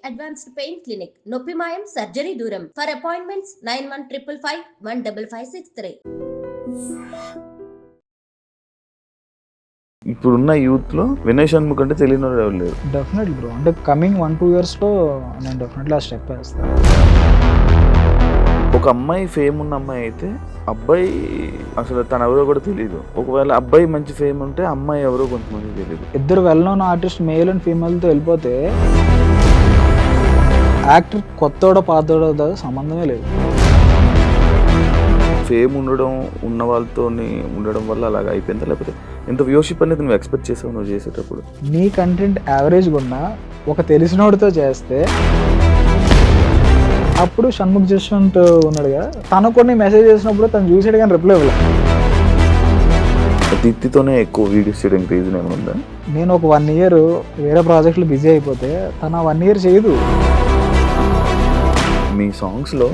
Advanced pain clinic. నొప్పి మాయం, surgery దూరం. For appointments 9155515563. ఇప్పుడున్న యూత్లో వినయ్ షణ్ముఖ్ అంటే తెలియని వాళ్ళు ఎవరు లేరు. డెఫినెట్లీ బ్రో, అంటే కమింగ్ 1-2 ఇయర్స్లో నేను డెఫినెట్లీ ఆ స్టెప్ వేస్తాను. ఒక అమ్మాయి ఫేమ్ ఉన్న అమ్మాయి అయితే అబ్బాయి అసలు తను ఎవరో కూడా తెలియదు. ఒకవేళ అబ్బాయి మంచి ఫేమ్ ఉంటే అమ్మాయి ఎవరో కొంతమంది తెలియదు. ఇద్దరు well known artist male and ఫీమేల్తో వెళ్ళిపోతే యాక్టర్ కొత్తోడో పాతోడో సంబంధమే లేదు. ఫేమ్ ఉన్న వాళ్ళతో ఉండడం వల్ల అలాగ అయిపోయిందా, లేకపోతే ఎంత వ్యూషిప్ అనేది నువ్వు ఎక్స్పెక్ట్ చేసావు నువ్వు చేసేటప్పుడు? నీ కంటెంట్ యావరేజ్గా ఉన్నా ఒక తెలిసినోడితో చేస్తే, అప్పుడు షణ్ముఖ్ జస్వంత్ ఉన్నాడు కదా, తను కొన్ని మెసేజ్ చేసినప్పుడు తను చూసాడు కానీ రిప్లై ఇవ్వలేదు. దీప్తితోనే ఎక్కువ వీడియోస్ చేయడానికి రీజన్ ఏమైనా ఉందా? నేను ఒక 1 ఇయర్ వేరే ప్రాజెక్టులు బిజీ అయిపోతే తను 1 ఇయర్ చేయదు. మీ సాంగ్స్లో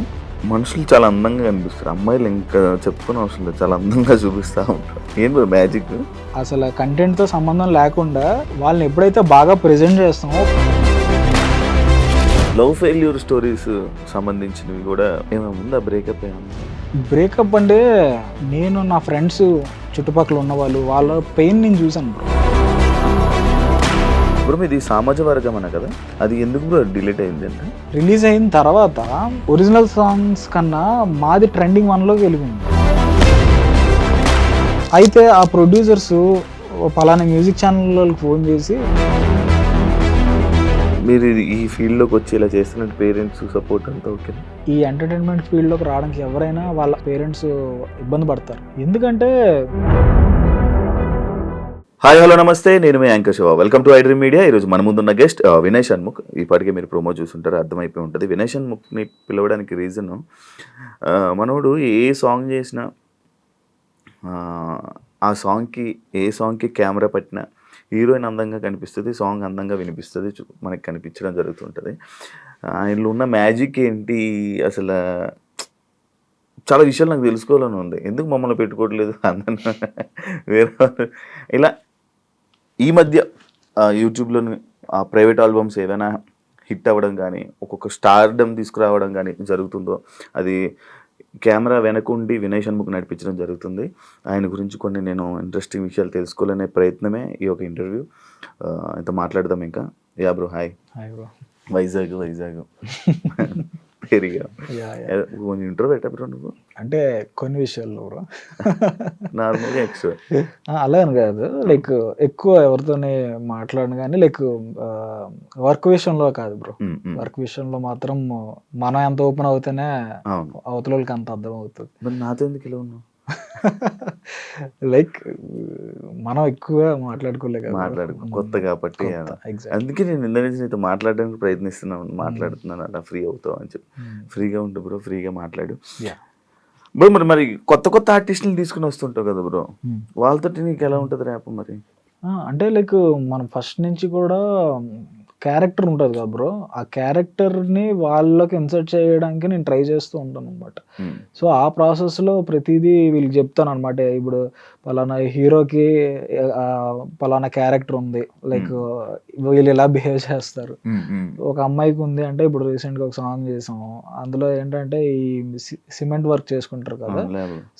మనుషులు చాలా అందంగా కనిపిస్తారు, అమ్మాయిలు ఇంకా చెప్పుకునే అవసరం లేదు, చాలా అందంగా చూపిస్తూ ఉంటారు. ఏం మ్యాజిక్? అసలు కంటెంట్తో సంబంధం లేకుండా వాళ్ళని ఎప్పుడైతే బాగా ప్రెజెంట్ చేస్తామో. లవ్ ఫెయిల్యూర్ స్టోరీస్ సంబంధించినవి కూడా ఏమైనా ఉందా? బ్రేకప్ బ్రేకప్ అంటే నేను నా ఫ్రెండ్స్ చుట్టుపక్కల ఉన్న వాళ్ళ పెయిన్ నేను చూసాను బ్రో. ఇప్పుడు మీది సామాజిక వర్గం అన్న కదా, అది ఎందుకు డిలీట్ అయింది అంటే? రిలీజ్ అయిన తర్వాత ఒరిజినల్ సాంగ్స్ కన్నా మాది ట్రెండింగ్ 1లోకి వెళ్ళింది. అయితే ఆ ప్రొడ్యూసర్స్ పలానా మ్యూజిక్ ఛానల్ వాళ్ళకి ఫోన్ చేసి, మీరు ఈ ఫీల్డ్లోకి వచ్చి ఇలా చేస్తున్నట్టు పేరెంట్స్ సపోర్ట్ అంతా ఓకే? ఈ ఎంటర్టైన్మెంట్ ఫీల్డ్లోకి రావడానికి ఎవరైనా వాళ్ళ పేరెంట్స్ ఇబ్బంది పడతారు. ఎందుకంటే హాయ్ హలో నమస్తే, నేను మీ anchor Shiva. Welcome to iDream media. ఈరోజు మన ముందున్న గెస్ట్ వినయ్ షణ్ముఖ్. ఇప్పటికే మీరు ప్రోమో చూస్తుంటారు, అర్థమైపోయి ఉంటుంది. వినయ్ షణ్ముఖ్ని పిలవడానికి రీజను, మనోడు ఏ సాంగ్ చేసినా ఆ ఏ సాంగ్కి కెమెరా పట్టినా హీరోయిన్ అందంగా కనిపిస్తుంది, సాంగ్ అందంగా వినిపిస్తుంది, మనకి కనిపించడం జరుగుతుంటుంది. ఆయనలో ఉన్న మ్యాజిక్ ఏంటి అసలు? చాలా విషయాలు నాకు తెలుసుకోవాలని ఉంది. ఎందుకు మమ్మల్ని పెట్టుకోవట్లేదు అందరిని వేరే వాళ్ళు? ఇలా ఈ మధ్య యూట్యూబ్లో ప్రైవేట్ ఆల్బమ్స్ ఏదైనా హిట్ అవ్వడం కానీ, ఒక్కొక్క స్టార్డమ్ తీసుకురావడం కానీ జరుగుతుందో, అది కెమెరా వెనకుండి వినయ్ షణ్ముఖ్ నడిపించడం జరుగుతుంది. ఆయన గురించి కొన్ని నేను ఇంట్రెస్టింగ్ విషయాలు తెలుసుకోవాలనే ప్రయత్నమే ఈ ఒక ఇంటర్వ్యూ. ఇంత మాట్లాడదాం ఇంకా. Yeah bro, hi. Hi bro. Vizag పెరిగా కొంచెం ఇంటర్వ్యూ పెట్టా బ్రో నువ్వు? అంటే కొన్ని విషయాల్లో బ్రో నార్మల్గా ఎక్స్ట్రా అలా అని కాదు, లైక్ ఎక్కువ ఎవరితోనే మాట్లాడను కానీ, లైక్ వర్క్ విషయంలో కాదు బ్రో. వర్క్ విషయంలో మాత్రం మనం ఎంత ఓపెన్ అవుతేనే అవతల వాళ్ళకి అంత అర్థం అవుతుంది. మరి నాతో ఎందుకు ఇలా ఉన్నావు? లైక్ మనం ఎక్కువ మాట్లాడుకోలే కొత్త కాబట్టి, అందుకే నేను ఇంత నుంచి నీతో మాట్లాడడానికి మాట్లాడుతున్నాను అలా ఫ్రీ అవుతావు అని చెప్పి. ఫ్రీగా ఉంటు బ్రో, ఫ్రీగా మాట్లాడు బ్రో. మరి కొత్త ఆర్టిస్టులు తీసుకుని వస్తుంటావు కదా బ్రో, వాళ్ళతో నీకు ఎలా ఉంటుంది ర్యాప్? మరి అంటే లైక్ మనం ఫస్ట్ నుంచి కూడా క్యారెక్టర్ ఉంటుంది కదా బ్రో, ఆ క్యారెక్టర్ని వాళ్ళకి ఇన్సర్ట్ చేయడానికి నేను ట్రై చేస్తూ ఉంటాను అనమాట. సో ఆ ప్రాసెస్లో ప్రతిదీ వీళ్ళకి చెప్తాను అనమాట. ఇప్పుడు పలానా హీరోకి పలానా క్యారెక్టర్ ఉంది, లైక్ వీళ్ళు ఎలా బిహేవ్ చేస్తారు. ఒక అమ్మాయికి ఉంది అంటే, ఇప్పుడు రీసెంట్గా ఒక సాంగ్ చేసాము, అందులో ఏంటంటే ఈ సిమెంట్ వర్క్ చేసుకుంటారు కదా,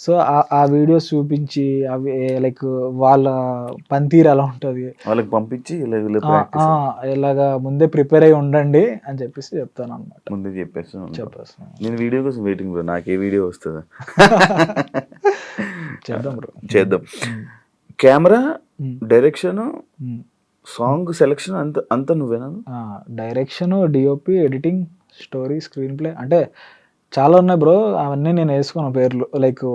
సో ఆ వీడియోస్ చూపించి అవి లైక్ వాళ్ళ పనితీరు ఎలా ఉంటుంది వాళ్ళకి పంపించి ఇలాగా ముందే ప్రిపేర్ అయ్యి ఉండండి అని చెప్పేసి చెప్తాను అనమాట. ముందే చెప్పేస్తాను. నేను వీడియో కోసం వెయిటింగ్ బ్రో, నాకు ఏ వీడియో వస్తుందా? చేద్దాం బ్రో, చేద్దాం. కెమెరా, డైరెక్షన్, సాంగ్ సెలెక్షన్ అంతా నువ్వేనా? Direction, DOP, editing, story, screen play, అంటే చాలా ఉన్నాయి బ్రో. అవన్నీ నేను వేసుకున్న పేర్లు, లైక్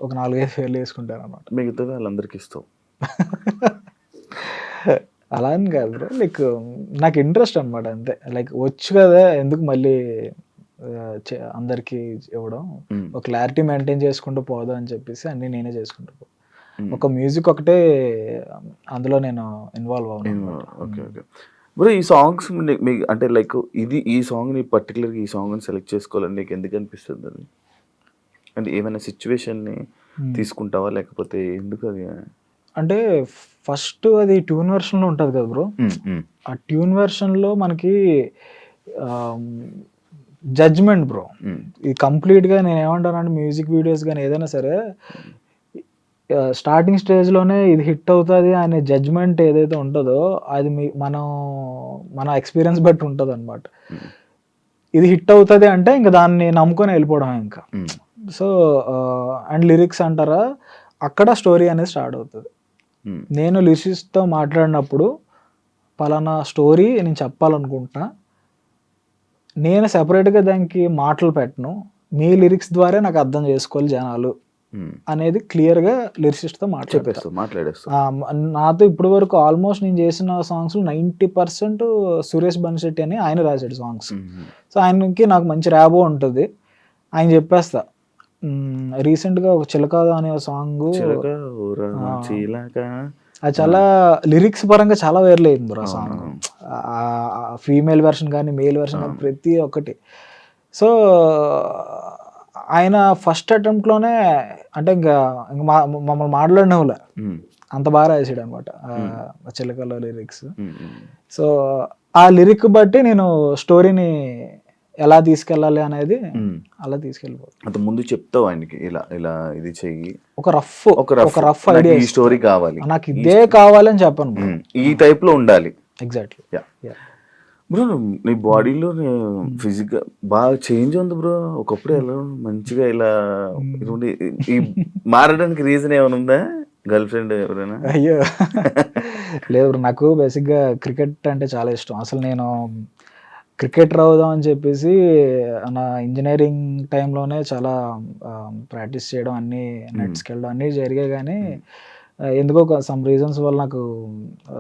ఒక 4-5 పేర్లు వేసుకుంటాను అనమాట. మిగతా వాళ్ళందరికీ ఇస్తావు? అలా అని కాదు బ్రో, లైక్ నాకు ఇంట్రెస్ట్ అనమాట అంతే. లైక్ వచ్చు కదా, ఎందుకు మళ్ళీ అందరికీ ఇవ్వడం, ఒక క్లారిటీ మెయింటైన్ చేసుకుంటూ పోదాం అని చెప్పేసి అన్నీ నేనే చేసుకుంటూ పో. ఒక మ్యూజిక్ ఒకటే అందులో నేను ఇన్వాల్వ్ అవును. Okay okay bro. ఈ సాంగ్స్ మీకు అంటే లైక్ ఈ సాంగ్ని పర్టికులర్గా ఈ సాంగ్ని సెలెక్ట్ చేసుకోవాలని నీకు ఎందుకు అనిపిస్తుంది? అది అంటే ఏమైనా సిచ్యువేషన్ని తీసుకుంటావా, లేకపోతే ఎందుకు అది? అంటే ఫస్ట్ అది ట్యూన్ వెర్షన్లో ఉంటుంది కదా బ్రో, ఆ ట్యూన్ వెర్షన్లో మనకి జడ్జ్మెంట్ బ్రో. ఉమ్, ఇది కంప్లీట్గా నేను ఏమంటానంటే మ్యూజిక్ వీడియోస్ కానీ ఏదైనా సరే స్టార్టింగ్ స్టేజ్లోనే ఇది హిట్ అవుతుంది అనే జడ్జ్మెంట్ ఏదైతే ఉంటుందో అది మన ఎక్స్పీరియన్స్ బట్టి ఉంటుంది అనమాట. ఉమ్, ఇది హిట్ అవుతుంది అంటే ఇంకా దాన్ని నమ్ముకొని వెళ్ళిపోవడం ఇంకా. ఉమ్, సో అండ్ లిరిక్స్ అంటారా, అక్కడ స్టోరీ అనేది స్టార్ట్ అవుతుంది. ఉమ్, నేను లిరిసిస్ట్తో మాట్లాడినప్పుడు పలానా స్టోరీ నేను చెప్పాలనుకుంటున్నా, నేను సెపరేట్గా దానికి మాటలు పెట్టను, మీ లిరిక్స్ ద్వారా నాకు అర్థం చేసుకోవాలి జనాలు ఉమ్. అనేది క్లియర్గా లిరిసిస్ట్తో మాట్లాడేస్తావు. నాతో ఇప్పటి వరకు ఆల్మోస్ట్ నేను చేసిన సాంగ్స్ 90% సురేష్ బన్శెట్టి అని ఆయన రాశాడు సాంగ్స్. ఉమ్, సో ఆయనకి నాకు మంచి ర్యాబో ఉంటుంది, ఆయన చెప్పేస్తా. రీసెంట్గా ఒక చిలక అనే సాంగ్, చిలక ఊర చిలక. అది చాలా లిరిక్స్ పరంగా చాలా వైరల్ అయింది బ్రో ఆ సాంగ్. ఫీమేల్ వెర్షన్ కానీ మేల్ వెర్షన్ కానీ ప్రతి ఒక్కటి. సో ఆయన ఫస్ట్ అటెంప్ట్లోనే అంటే ఇంకా మమ్మల్ని మాట్లాడిన వాళ్ళ ఉమ్, అంత బాగా రాసాడు అనమాట చిలకలో లిరిక్స్. ఉమ్, ఉమ్. సో ఆ లిరిక్ బట్టి నేను స్టోరీని ఎలా తీసుకెళ్ళాలి అనేది ఉమ్. అలా తీసుకెళ్ళిపోతాను. అంత ముందు చెప్తావు ఆయనకి ఇలా ఇలా ఇది చెయ్యి, ఒక రఫ్ ఐడియా, ఈ స్టోరీ కావాలి, నాకు ఇదే కావాలని చెప్పను బ్రో, ఈ టైప్ లో ఉండాలి. ఎగ్జాక్ట్లీ. బ్రో నీ బాడీలో ఫిజిక్ బాగా చేంజ్ ఉంది బ్రో. ఒకప్పుడు ఎలా మంచిగా ఇలా ఉండి ఈ మారడానికి రీజన్ ఏమైనా ఉందా? గర్ల్ ఫ్రెండ్ ఎవరైనా? అయ్యో లేదు బ్రో, నాకు బేసిక్గా క్రికెట్ అంటే చాలా ఇష్టం. అసలు నేను క్రికెటర్ అవుదాం అని చెప్పేసి నా ఇంజనీరింగ్ టైంలోనే చాలా ప్రాక్టీస్ చేయడం, అన్నీ నెట్స్కి వెళ్ళడం అన్నీ జరిగాయి. కానీ ఎందుకో సమ్ రీజన్స్ వల్ల నాకు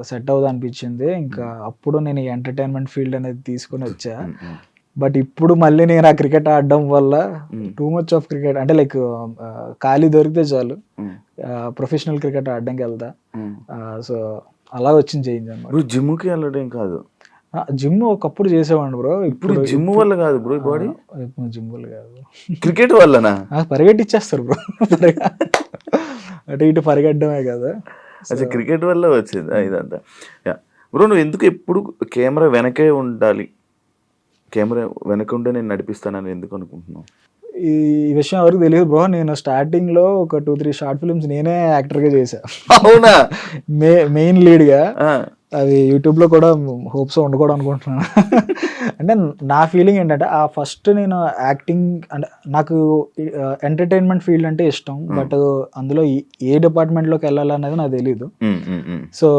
సెట్ అవుదా అనిపించింది. ఇంకా అప్పుడు నేను ఈ ఎంటర్టైన్మెంట్ ఫీల్డ్ అనేది తీసుకొని వచ్చా. బట్ ఇప్పుడు మళ్ళీ నేను ఆ క్రికెట్ ఆడడం వల్ల టూ మచ్ ఆఫ్ క్రికెట్ అంటే లైక్ ఖాళీ దొరికితే చాలు ప్రొఫెషనల్ క్రికెట్ ఆడడానికి వెళ్తా. సో అలా వచ్చింది చేంజ్ అనమాట. జిమ్కి వెళ్ళడం కాదు, జిమ్ ఒకప్పుడు చేసేవాడిని బ్రో. ఇప్పుడు జిమ్ వల్ల కాదు బ్రో బాడీ, జిమ్ వల్ల కాదు, క్రికెట్ వల్లనా? పరిగెట్టిచ్చేస్తారు బ్రో, అటు ఇటు పరిగెట్టడమే కదా. అసలు క్రికెట్ వల్ల వచ్చింది ఇదంతా. బ్రో నువ్వు ఎందుకు ఎప్పుడు కెమెరా వెనకే ఉండాలి, కెమెరా వెనక ఉంటే నేను నడిపిస్తానని ఎందుకు అనుకుంటున్నావు? ఈ విషయం ఎవరికి తెలియదు బ్రో, నేను స్టార్టింగ్ లో ఒక 2-3 షార్ట్ ఫిల్మ్స్ నేనే యాక్టర్ గా చేశా. అవునా? మెయిన్ లీడ్ గా. అది యూట్యూబ్లో కూడా హోప్స్ ఉండకూడదు అనుకుంటున్నాను. అంటే నా ఫీలింగ్ ఏంటంటే ఆ ఫస్ట్ నేను యాక్టింగ్ అంటే నాకు ఎంటర్టైన్మెంట్ ఫీల్డ్ అంటే ఇష్టం, బట్ అందులో ఏ డిపార్ట్మెంట్లోకి వెళ్ళాలనేది నాకు తెలీదు. సో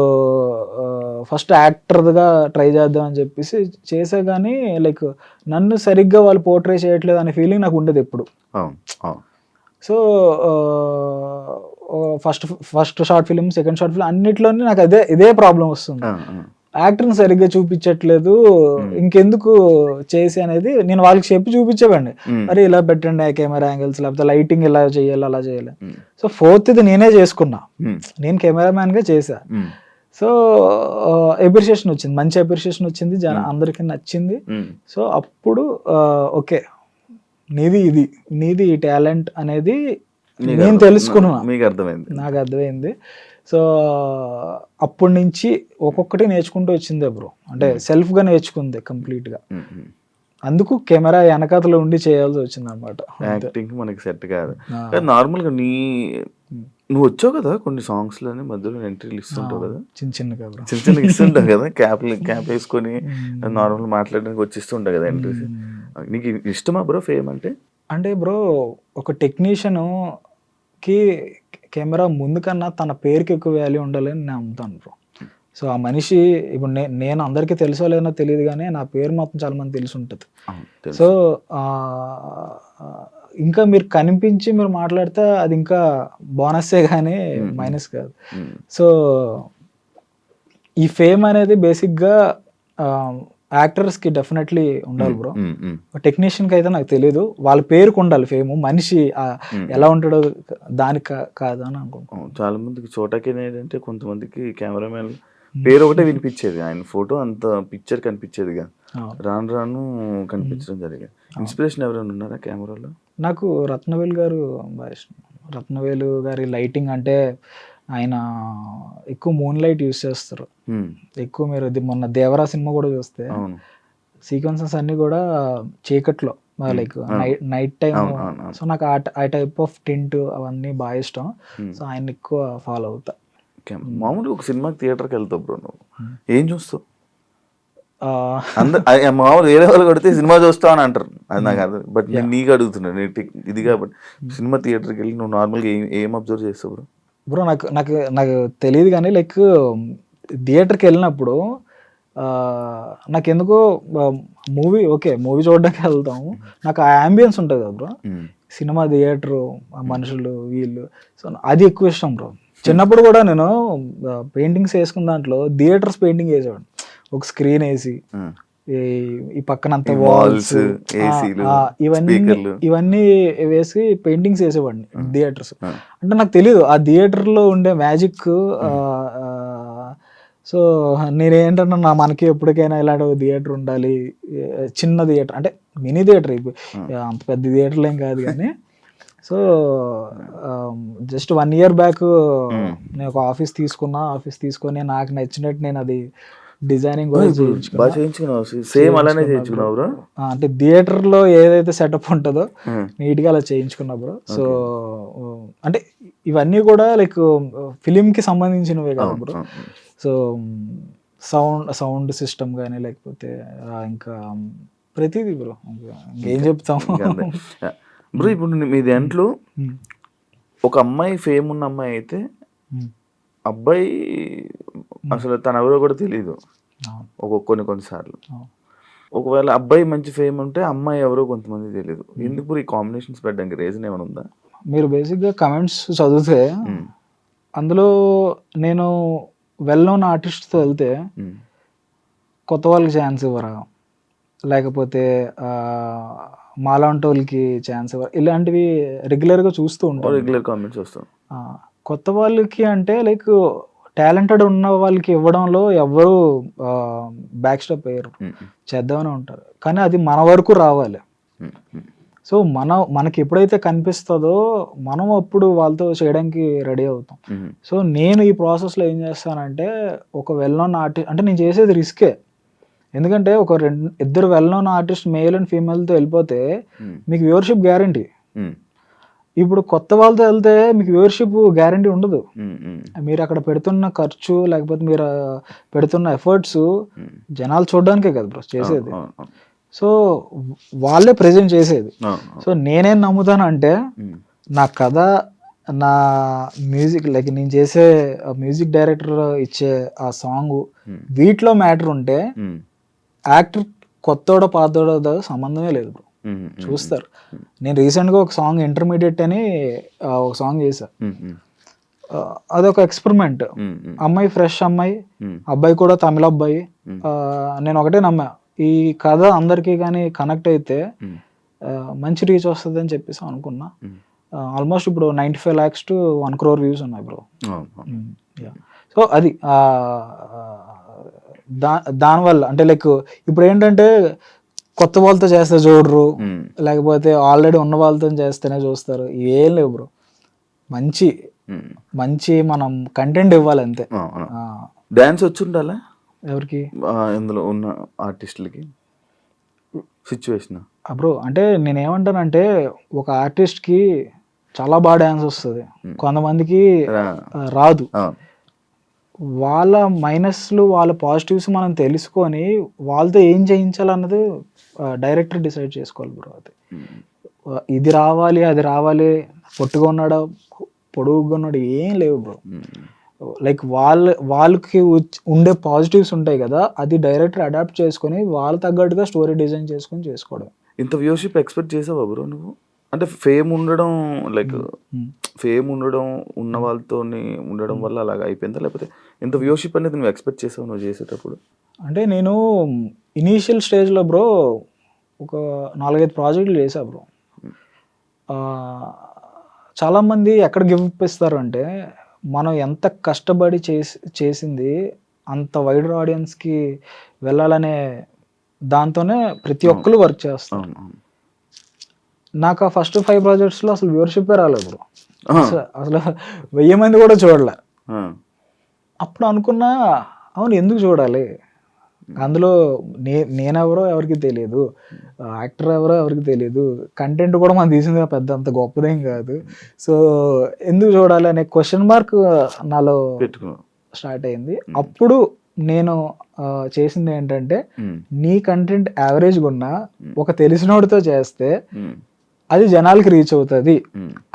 ఫస్ట్ యాక్టర్గా ట్రై చేద్దాం అని చెప్పేసి చేసా. కానీ లైక్ నన్ను సరిగ్గా వాళ్ళు పోర్ట్రే చేయట్లేదు అనే ఫీలింగ్ నాకు ఉండేది ఎప్పుడు. So first short film, second short film అన్నిట్లోనే నాకు ఇదే ప్రాబ్లం వస్తుంది, యాక్టర్ని సరిగ్గా చూపించట్లేదు, ఇంకెందుకు చేసి అనేది నేను వాళ్ళకి చెప్పి చూపించేవాడిని. మరి ఇలా పెట్టండి కెమెరా యాంగిల్స్, లేకపోతే లైటింగ్ ఇలా చేయాలి అలా చేయాలి. సో ఫోర్త్ ఇది నేనే చేసుకున్నా, నేను కెమెరామ్యాన్గా చేశా. సో అప్రిషియేషన్ వచ్చింది, మంచి అప్రిషియేషన్ వచ్చింది, అందరికీ నచ్చింది. సో అప్పుడు ఓకే నీది ఈ టాలెంట్ అనేది నేను తెలుసుకున్నా, నాకు అర్థమైంది. సో అప్పటి నుంచి ఒక్కొక్కటి నేర్చుకుంటూ వచ్చిందే బ్రో, అంటే సెల్ఫ్గా నేర్చుకుంది కంప్లీట్గా. అందుకు కెమెరా వెనకాతలో ఉండి చేయాల్సి వచ్చింది అనమాట. యాక్టింగ్ మనకి సెట్ కాదు. నార్మల్గా నువ్వు వచ్చావు కదా కొన్ని సాంగ్స్ లోనే మధ్యలో ఎంట్రీలు ఇస్తుంటావు కదా, చిన్న ఇస్తుంటావు కదా, క్యాప్ వేసుకొని నార్మల్ మాట్లాడడానికి వచ్చిస్తుంటావు కదా ఎంట్రీస్. నీకు ఇష్టమా బ్రో ఫేమ్ అంటే? అంటే బ్రో ఒక టెక్నీషియన్కి కెమెరా ముందు కన్నా తన పేరుకి ఎక్కువ వాల్యూ ఉండాలని నేను నమ్ముతాను బ్రో. సో ఆ మనిషి ఇప్పుడు నేను అందరికీ తెలుసో లేదో తెలియదు, కానీ నా పేరు మాత్రం చాలా మంది తెలిసి ఉంటుంది. సో ఇంకా మీరు కనిపించి మీరు మాట్లాడితే అది ఇంకా బోనస్సే కానీ మైనస్ కాదు. సో ఈ ఫేమ్ అనేది బేసిక్గా యాక్టర్స్కి డెఫినెట్లీ ఉండాలి బ్రో. టెక్నీషియన్కి అయితే నాకు తెలియదు, వాళ్ళ పేరుకు ఉండాలి ఫేమ్, మనిషి ఎలా ఉంటాడో దానికి కాదు అని అనుకుంటున్నాను. చాలా మందికి చోటకి ఏంటంటే కొంతమందికి కెమెరామెన్ పేరు ఒకటే వినిపించేది, ఆయన ఫోటో అంత పిక్చర్ కనిపించేది కాదు, రాను రాను కనిపించడం జరిగింది. ఇన్స్పిరేషన్ ఎవరైనా ఉన్నారా కెమెరాలో? నాకు రత్నవేలు గారు బాగా ఇష్టం. రత్నవేలు గారి లైటింగ్ అంటే ఆయన ఎక్కువ మూన్ లైట్ యూస్ చేస్తారు ఎక్కువ. మీరు మొన్న దేవరా సినిమా కూడా చూస్తే సీక్వెన్సెస్ అన్నీ కూడా చీకట్లో లైక్ నైట్ టైం. సో నాకు ఆ టైప్ ఆఫ్ టింట్ అవన్నీ బాగా ఇష్టం. సో ఆయన ఎక్కువ ఫాలో అవుతా. మామూలుగా ఒక సినిమాకి థియేటర్కి వెళ్తావు బ్రో, నువ్వు ఏం చూస్తావు? మామూలు వేరే వాళ్ళు కొడితే సినిమా చూస్తావు అని అంటారు, అది నాకు అర్థం. బట్ నేను నీకు అడుగుతున్నాను ఇది కాబట్టి, సినిమా థియేటర్కి వెళ్ళి నువ్వు నార్మల్గా ఏం అబ్జర్వ్ చేస్తావు బ్రో? బ్రో నాకు నాకు నాకు తెలియదు కానీ లైక్ థియేటర్కి వెళ్ళినప్పుడు నాకు ఎందుకో మూవీ చూడడానికి వెళ్తాము, నాకు ఆ అంబియన్స్ ఉంటుంది కదా బ్రో, సినిమా థియేటరు, మనుషులు వీళ్ళు, సో అది ఎక్కువ ఇష్టం బ్రో. చిన్నప్పుడు కూడా నేను పెయింటింగ్స్ వేసుకున్న దాంట్లో థియేటర్స్ పెయింటింగ్ వేసేవాడు, ఒక స్క్రీన్ వేసి ఈ పక్కనంతా వాల్స్ ఇవన్నీ వేసి పెయింటింగ్స్ వేసేవాడిని థియేటర్స్. అంటే నాకు తెలియదు ఆ థియేటర్లో ఉండే మ్యాజిక్. సో నేనేంటన్నా మనకి ఎప్పటికైనా ఇలాంటి థియేటర్ ఉండాలి, చిన్న థియేటర్ అంటే మినీ థియేటర్, అంత పెద్ద థియేటర్లు ఏం కాదు కానీ. సో జస్ట్ 1 year బ్యాక్ నేను ఒక ఆఫీస్ తీసుకొని నాకు నచ్చినట్టు నేను అది డిజైనింగ్ కూడా సేమ్ అలానే చేయించుకున్నావు బ్రో. అంటే థియేటర్ లో ఏదైతే సెటప్ ఉంటుందో నీట్ గా అలా చేయించుకున్నా బ్రో. సో అంటే ఇవన్నీ కూడా లైక్ ఫిలిం కి సంబంధించినవే కదా బ్రో. సో సౌండ్ సిస్టమ్ కానీ లేకపోతే ఇంకా ప్రతిదీ బ్రో, ఏం చెప్తాం బ్రో. ఇప్పుడు మీ దాంట్లో ఒక అమ్మాయి ఫేమ్ ఉన్న అమ్మాయి అయితే అబ్బాయి అసలు తన ఎవరో కూడా తెలియదు కొన్నిసార్లు. ఒకవేళ అబ్బాయి మంచి ఫేమ్ ఉంటే అమ్మాయి ఎవరో కొంతమంది తెలియదు. ఎందుకు ఈ కాంబినేషన్స్ పెట్టడానికి రీజన్ ఏమైనా ఉందా? మీరు బేసిక్గా కమెంట్స్ చదివితే అందులో నేను వెల్ నోన్ ఆర్టిస్ట్తో వెళ్తే కొత్త వాళ్ళకి ఛాన్స్ ఇవ్వరా, లేకపోతే మాలాంటి వాళ్ళకి ఛాన్స్ ఇవ్వరా, ఇలాంటివి రెగ్యులర్గా చూస్తూ ఉంటాం. రెగ్యులర్ కామెంట్స్ వస్తాం. కొత్త వాళ్ళకి అంటే లైక్ టాలెంటెడ్ ఉన్న వాళ్ళకి ఇవ్వడంలో ఎవరు బ్యాక్ స్టెప్ అయ్యారు, చేద్దామని ఉంటారు. కానీ అది మన వరకు రావాలి. సో మనకి ఎప్పుడైతే కనిపిస్తుందో మనం అప్పుడు వాళ్ళతో చేయడానికి రెడీ అవుతాం. సో నేను ఈ ప్రాసెస్లో ఏం చేస్తానంటే ఒక వెల్ నోన్ ఆర్టిస్ట్ అంటే నేను చేసేది రిస్కే. ఎందుకంటే ఒక ఇద్దరు well known artist male and ఫీమేల్తో వెళ్ళిపోతే మీకు వ్యూవర్షిప్ గ్యారంటీ. ఇప్పుడు కొత్త వాళ్ళతో వెళ్తే మీకు వ్యూవర్షిప్ గ్యారంటీ ఉండదు. మీరు అక్కడ పెడుతున్న ఖర్చు లేకపోతే మీరు పెడుతున్న ఎఫర్ట్స్ జనాలు చూడడానికే కదా బ్రో చేసేది. సో వాళ్ళే ప్రెజెంట్ చేసేది. సో నేనేం నమ్ముతానంటే నా కథ, నా మ్యూజిక్ లైక్ నేను చేసే మ్యూజిక్ డైరెక్టర్ ఇచ్చే ఆ సాంగ్ వీటిలో మ్యాటర్ ఉంటే యాక్టర్ కొత్తోడో పాతోడో సంబంధమే లేదు బ్రో, చూస్తారు. నేను రీసెంట్గా ఒక సాంగ్ ఇంటర్మీడియట్ అని ఒక సాంగ్ చేశా. అదొక ఎక్స్పెరిమెంట్. అమ్మాయి ఫ్రెష్ అమ్మాయి, అబ్బాయి కూడా తమిళ అబ్బాయి. నేను ఒకటే నమ్మా, ఈ కథ అందరికీ కానీ కనెక్ట్ అయితే మంచి రీచ్ వస్తుంది అని చెప్పేసి అనుకున్నా. ఆల్మోస్ట్ ఇప్పుడు 95 lakhs to 1 crore వ్యూస్ ఉన్నాయి బ్రో. సో అది దానివల్ల అంటే లైక్ ఇప్పుడు ఏంటంటే కొత్త వాళ్ళతో చేస్తే చూడరు, లేకపోతే ఆల్రెడీ ఉన్న వాళ్ళతో చేస్తేనే చూస్తారు. ఏం లేవు బ్రో, మంచి మనం కంటెంట్ ఇవ్వాలి అంతే. డాన్స్ వచ్చి ఉండాలా ఎవరికి? ఇందులో ఉన్న ఆర్టిస్టులకి సిచ్యువేషన్ బ్రో. అంటే నేనేమంటానంటే ఒక ఆర్టిస్ట్కి చాలా బాగా డాన్స్ వస్తుంది, కొంతమందికి రాదు. వాళ్ళ మైనస్లు వాళ్ళ పాజిటివ్స్ మనం తెలుసుకొని వాళ్ళతో ఏం చేయించాలన్నది డైరెక్టర్ డిసైడ్ చేసుకోవాలి బ్రో. అది ఇది రావాలి అది రావాలి, పొట్టుగా ఉన్నాడా పొడుగుగా ఉన్నాడు ఏం లేవు బ్రో. లైక్ వాళ్ళకి ఉండే పాజిటివ్స్ ఉంటాయి కదా, అది డైరెక్టర్ అడాప్ట్ చేసుకొని వాళ్ళ తగ్గట్టుగా స్టోరీ డిజైన్ చేసుకొని చేసుకోవడం. ఇంత వ్యూషిప్ ఎక్స్పెక్ట్ చేసావా బ్రో నువ్వు? అంటే ఫేమ్ ఉండడం లైక్ ఫేమ్ ఉన్న వాళ్ళతో ఉండడం వల్ల అలాగ అయిపోయిందా, లేకపోతే ఇంత వ్యూషిప్ అనేది నువ్వు ఎక్స్పెక్ట్ చేసావు నువ్వు చేసేటప్పుడు? అంటే నేను ఇనీషియల్ స్టేజ్లో బ్రో ఒక 4-5 ప్రాజెక్టులు చేశా బ్రో. చాలామంది ఎక్కడ గివ్ అప్ ఇస్తారు అంటే మనం ఎంత కష్టపడి చేసింది అంత వైడర్ ఆడియన్స్కి వెళ్ళాలనే దాంతోనే ప్రతి ఒక్కరు వర్క్ చేస్తాం. నాకు ఆ ఫస్ట్ 5 ప్రాజెక్ట్స్లో అసలు వ్యూవర్షిప్పే రాలేదు బ్రో. అసలు 1000 మంది కూడా చూడలే. అప్పుడు అనుకున్నా, అవును ఎందుకు చూడాలి, అందులో నేనెవరో ఎవరికి తెలియదు, యాక్టర్ ఎవరో ఎవరికి తెలియదు, కంటెంట్ కూడా మనం తీసింది పెద్ద అంత గొప్పదేం కాదు. సో ఎందుకు చూడాలి అనే క్వశ్చన్ మార్క్ నాలో స్టార్ట్ అయింది. అప్పుడు నేను చేసింది ఏంటంటే, నీ కంటెంట్ యావరేజ్గా ఉన్నా ఒక తెలిసినోడితో చేస్తే అది జనాలకి రీచ్ అవుతుంది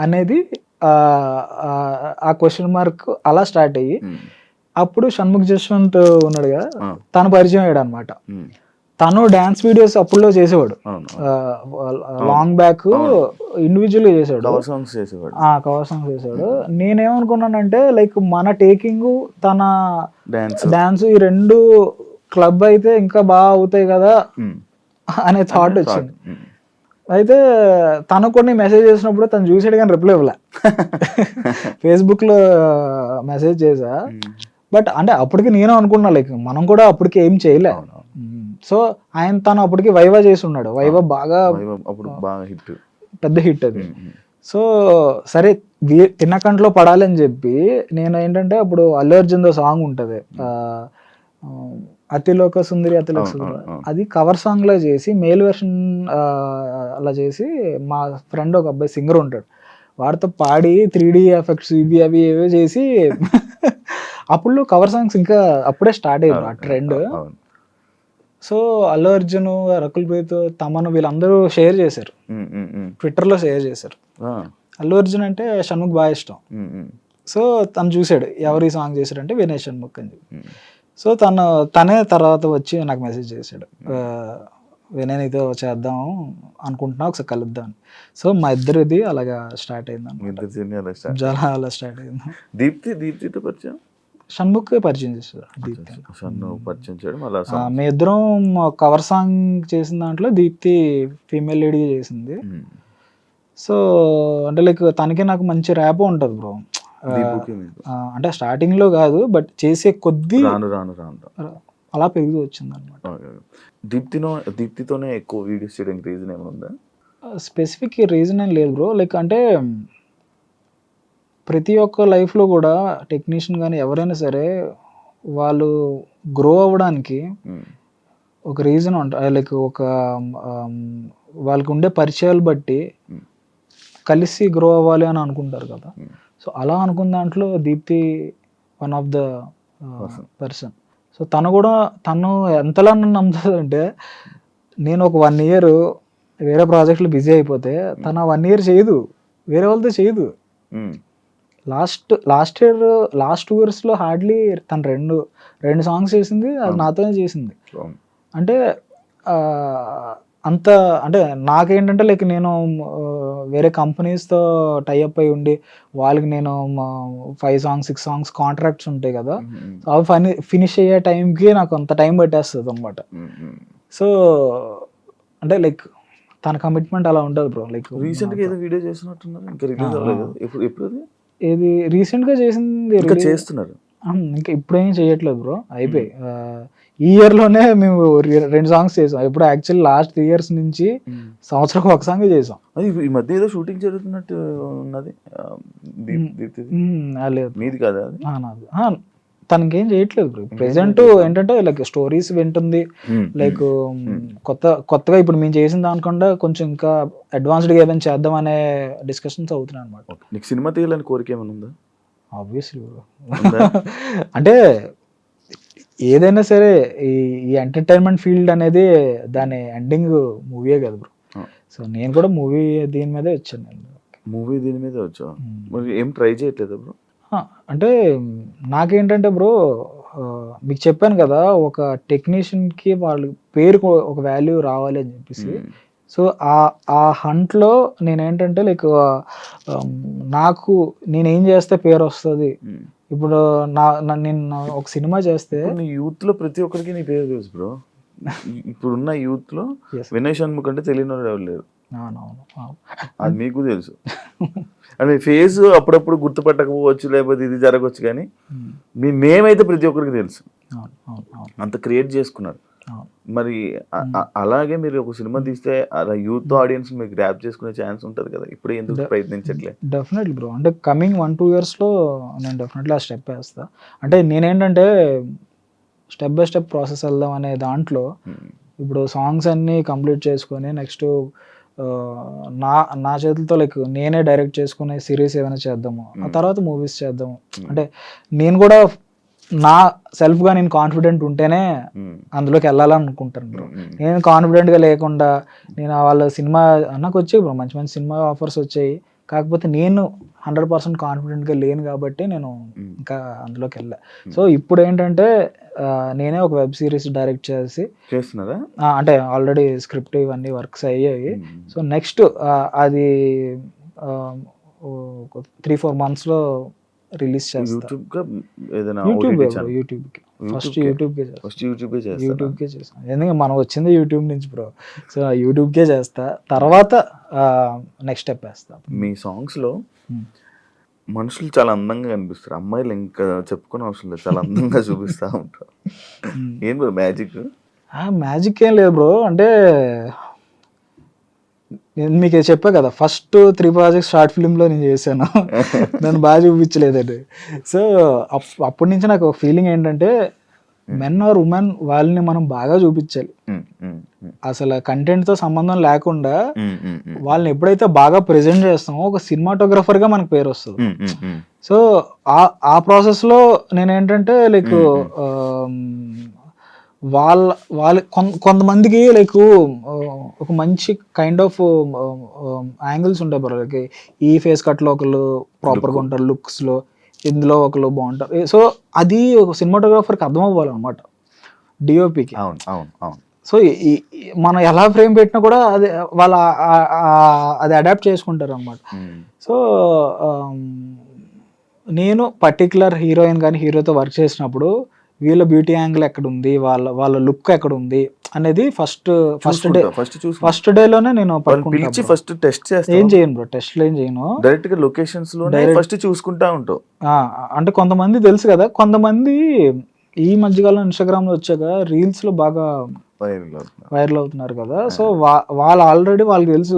అనేది ఆ క్వశ్చన్ మార్క్ అలా స్టార్ట్ అయ్యి, అప్పుడు షణ్ముఖ్ జశ్వంత్ ఉన్నాడు కదా, తను పరిచయం అయ్యాడు అనమాట. తను డాన్స్ వీడియోస్ అప్పుడులో చేసేవాడు, లాంగ్ బ్యాక్ ఇండివిజువల్ గా చేసాడు, కవర్ సాంగ్స్ చేసాడు. నేనేమనుకున్నానంటే లైక్ మన టేకింగ్ తన డాన్స్ ఈ రెండు క్లబ్ అయితే ఇంకా బాగా అవుతాయి కదా అనే థాట్ వచ్చింది. అయితే తను కొన్ని మెసేజ్ చేసినప్పుడు తను చూసాడు కానీ రిప్లై ఇవ్వలే. ఫేస్బుక్ లో మెసేజ్ చేసా, బట్ అంటే అప్పటికి నేను అనుకున్నా లైక్ మనం కూడా అప్పటికి ఏం చేయలే. సో తను అప్పటికి వైవా చేసి ఉన్నాడు, వైవా బాగా పెద్ద హిట్ అది. సో సరే తిన్నకంట్లో పడాలని చెప్పి నేను ఏంటంటే, అప్పుడు అల్లు అర్జున్ సాంగ్ ఉంటది అతిలోక సుందరి అతిలోక సుందరి, అది కవర్ సాంగ్ లా చేసి మేల్ వెర్షన్ అలా చేసి మా ఫ్రెండ్ ఒక అబ్బాయి సింగర్ ఉంటాడు, వాడితో పాడి 3D ఎఫెక్ట్స్ ఇవి అవి ఏవో చేసి అప్పుడు కవర్ సాంగ్స్ ఇంకా అప్పుడే స్టార్ట్ అయ్యారు ఆ ట్రెండ్. సో అల్లు అర్జున్, రకుల్ ప్రీత్, తమన్ వీళ్ళందరూ షేర్ చేశారు, ట్విట్టర్లో షేర్ చేశారు. అల్లు అర్జున్ అంటే షణ్ముఖ్ బాగా ఇష్టం. సో తను చూసాడు ఎవరు ఈ సాంగ్ చేశాడంటే వినయ్ షణ్ముఖ్ అని చెప్పి. సో తనే తర్వాత వచ్చి నాకు మెసేజ్ చేశాడు, వినయ్ నీతో చేద్దాం అనుకుంటున్నా, ఒకసారి కలుద్దాం. సో మా ఇద్దరిది అలాగా స్టార్ట్ అయింది, అలా స్టార్ట్ అయింది. దీప్తితో పరిచయం షణ్ముఖ్ పరిచయం చేశారు. మీ ఇద్దరం కవర్ సాంగ్ చేసిన దాంట్లో దీప్తి ఫీమేల్ లీడ్ చేసింది. సో అంటే లైక్ తనకి నాకు మంచి ర్యాప్ ఉంటుంది బ్రో. అంటే స్టార్టింగ్ లో కాదు, బట్ చేసే కొద్దీ అలా పెరుగుతూ వచ్చింది అనమాట. దీప్తితోనే ఎక్కువ వీడియోస్ చేయడానికి రీజన్ ఏమైనా? స్పెసిఫిక్ రీజన్ ఏం లేదు బ్రో. లైక్ అంటే ప్రతి ఒక్క లైఫ్లో కూడా టెక్నీషియన్ కానీ ఎవరైనా సరే వాళ్ళు గ్రో అవ్వడానికి ఒక రీజన్ ఉంటుంది. లైక్ ఒక వాళ్ళకు ఉండే పరిచయాలు బట్టి కలిసి గ్రో అవ్వాలి అని అనుకుంటారు కదా. సో అలా అనుకున్న దాంట్లో Deepthi one of the person. So తను ఎంతలా నన్ను నమ్ముతుందంటే, నేను ఒక 1 year వేరే ప్రాజెక్టులు బిజీ అయిపోతే తను 1 year చేయదు, వేరే వాళ్ళతో చేయదు. లాస్ట్ 2 yearsలో హార్డ్లీ తను రెండు సాంగ్స్ చేసింది, అది నాతోనే చేసింది. అంటే అంత అంటే నాకేంటంటే లైక్ నేను వేరే కంపెనీస్తో టైఅప్ అయి ఉండి వాళ్ళకి నేను 5 songs 6 songs కాంట్రాక్ట్స్ ఉంటాయి కదా, అవి ఫినిష్ అయ్యే టైంకి నాకు అంత టైం పట్టేస్తుంది అనమాట. సో అంటే లైక్ తన కమిట్మెంట్ అలా ఉంటుంది బ్రో. లైక్ రీసెంట్గా ఏదో వీడియో చేసినట్టున్నారు, ఇంకా రిలీజ్ అవ్వలేదు. ఎప్పుడు ఏది రీసెంట్గా చేసింది చేస్తున్నారు? ఇంకా ఇప్పుడేం చేయట్లేదు బ్రో, అయిపోయి. ఈ ఇయర్లోనే మేము 2 songs చేసాం. ఇప్పుడు యాక్చువల్లీ లాస్ట్ 3 years నుంచి సంవత్సరం ఒక సాంగ్ చేసాం. అది ఈ మధ్య ఏదో షూటింగ్ జరుగుతున్నట్టు ఉన్నది. లేదు మీది కదా అది? నాది. తనకేం చేయట్లేదు బ్రో ప్రెసెంట్. ఏంటంటే లైక్ స్టోరీస్ వింటుంది, లైక్ కొత్తగా ఇప్పుడు మేము చేసిన దానికన్నా కొంచెం ఇంకా అడ్వాన్స్డ్గా ఏమైనా చేద్దాం అనే డిస్కషన్స్ అవుతున్నాయి అనమాట. నీకు సినిమా తీయాలని కోరిక ఏమైనా ఉందా? Obviously bro. అంటే ఏదైనా సరే ఈ ఎంటర్టైన్మెంట్ ఫీల్డ్ అనేది దాని ఎండింగ్ మూవీయే కదా బ్రో. సో నేను కూడా దీని మీదే వచ్చాను. దీని మీద వచ్చా? మరి ఏం ట్రై చేయట్లేదు బ్రో? అంటే నాకేంటంటే బ్రో, మీకు చెప్పాను కదా, ఒక టెక్నీషియన్కి వాళ్ళ పేరుకు ఒక వాల్యూ రావాలి అని చెప్పేసి. సో ఆ హంట్లో నేనేంటంటే లైక్ నాకు నేనేం చేస్తే పేరు వస్తుంది. ఇప్పుడు నేను ఒక సినిమా చేస్తే యూత్ లో ప్రతి ఒక్కరికి నీ పేరు తెలుసు బ్రో. ఇప్పుడున్న యూత్ లో వినయ్ షణ్ముఖ్ అంటే తెలియని వాళ్ళు ఎవరు లేరు. అది మీకు తెలుసు. అంటే ఫేస్ అప్పుడప్పుడు గుర్తుపట్టకపోవచ్చు, లేకపోతే ఇది జరగవచ్చు, కానీ మీ నేమ్ అయితే ప్రతి ఒక్కరికి తెలుసు. అంత క్రియేట్ చేసుకున్నారు. మరి అలాగే మీరు ఒక సినిమా తీస్తే అలా యూత్ ఆడియన్స్ మీకు గ్రాప్ చేసుకునే ఛాన్స్ ఉంటుంది కదా, ఇప్పుడు ఎందుకు ప్రయత్నించట్లే? Definitely bro. అంటే కమింగ్ 1-2 yearsలో నేను డెఫినెట్లీ ఆ స్టెప్ వేస్తా. అంటే నేనేంటంటే స్టెప్ బై స్టెప్ ప్రాసెస్ వెళ్దాం అనే దాంట్లో ఇప్పుడు సాంగ్స్ అన్నీ కంప్లీట్ చేసుకొని నెక్స్ట్ నా నా చేతులతో లైక్ నేనే డైరెక్ట్ చేసుకునే సిరీస్ ఏమైనా చేద్దాము, ఆ తర్వాత మూవీస్ చేద్దాము. అంటే నేను కూడా నా సెల్ఫ్గా నేను కాన్ఫిడెంట్ ఉంటేనే అందులోకి వెళ్ళాలనుకుంటాను బ్రో. నేను కాన్ఫిడెంట్గా లేకుండా నేను వాళ్ళ సినిమా నాకు వచ్చాయి బ్రో, మంచి మంచి సినిమా ఆఫర్స్ వచ్చాయి, కాకపోతే నేను 100% కాన్ఫిడెంట్గా లేను కాబట్టి నేను ఇంకా అందులోకి వెళ్ళా. సో ఇప్పుడు ఏంటంటే నేనే ఒక వెబ్ సిరీస్ డైరెక్ట్ చేస్తున్నారా, అంటే ఆల్రెడీ స్క్రిప్ట్ ఇవన్నీ వర్క్స్ అయ్యాయి. సో నెక్స్ట్ అది 3-4 monthsలో రిలీజ్ చేస్తా. యూట్యూబ్కి ఫస్ట్ యూట్యూబ్కే చేస్తాను, ఎందుకంటే మనం వచ్చింది యూట్యూబ్ నుంచి బ్రో. సో యూట్యూబ్కే చేస్తా, తర్వాత నెక్స్ట్ స్టెప్ వేస్తా. మీ సాంగ్స్లో మనుషులు చాలా అందంగా కనిపిస్తారు, అమ్మాయిలు ఇంకా చెప్పుకునే అవసరం లేదు, చాలా అందంగా చూపిస్తూ ఉంటారు. ఏం బ్రో మ్యాజిక్? మ్యాజిక్ ఏం లేదు బ్రో, అంటే నేను మీకు చెప్పా కదా ఫస్ట్ 3 projects షార్ట్ ఫిల్మ్లో నేను చేశాను, నన్ను బాగా చూపించలేదండి. సో అప్పటి నుంచి నాకు ఫీలింగ్ ఏంటంటే మెన్ ఆర్ ఉమెన్ వాళ్ళని మనం బాగా చూపించాలి, అసలు కంటెంట్తో సంబంధం లేకుండా వాళ్ళని ఎప్పుడైతే బాగా ప్రెజెంట్ చేస్తామో ఒక సినిమాటోగ్రఫర్గా మనకు పేరు వస్తుంది. సో ఆ ప్రాసెస్లో నేనేంటంటే లైక్ వాళ్ళ కొంతమందికి లైక్ ఒక మంచి కైండ్ ఆఫ్ యాంగిల్స్ ఉంటాయి బ్రో, లైక్ ఈ ఫేస్ కట్లో ఒకళ్ళు ప్రాపర్గా ఉంటారు, లుక్స్లో ఇందులో ఒకళ్ళు బాగుంటారు. సో అది ఒక సినిమాటోగ్రాఫర్కి అర్థం అవ్వాలన్నమాట, డిఓపికి. సో మనం ఎలా ఫ్రేమ్ పెట్టినా కూడా అది వాళ్ళ అది అడాప్ట్ చేసుకుంటారు అన్నమాట. సో నేను పర్టికులర్ హీరోయిన్ కానీ హీరోతో వర్క్ చేసినప్పుడు వీళ్ళ బ్యూటీ యాంగిల్ ఎక్కడ ఉంది, వాళ్ళ లుక్ ఎక్కడ ఉంది అనేది ఫస్ట్ డేలోనే నేను ఫస్ట్ టెస్ట్ ఏం చేయను బ్రో, టెస్ట్లు ఏం చేయను, డైరెక్ట్ గా లొకేషన్స్ లో ఫస్ట్ చూసుకుంటా ఉంటావు. అంటే కొంతమంది తెలుసు కదా, కొంతమంది ఈ మధ్యకాలం ఇన్స్టాగ్రామ్ లో వచ్చాక రీల్స్ లో బాగా వైరల్ అవుతున్నారు కదా. సో వాళ్ళు ఆల్రెడీ వాళ్ళకి తెలుసు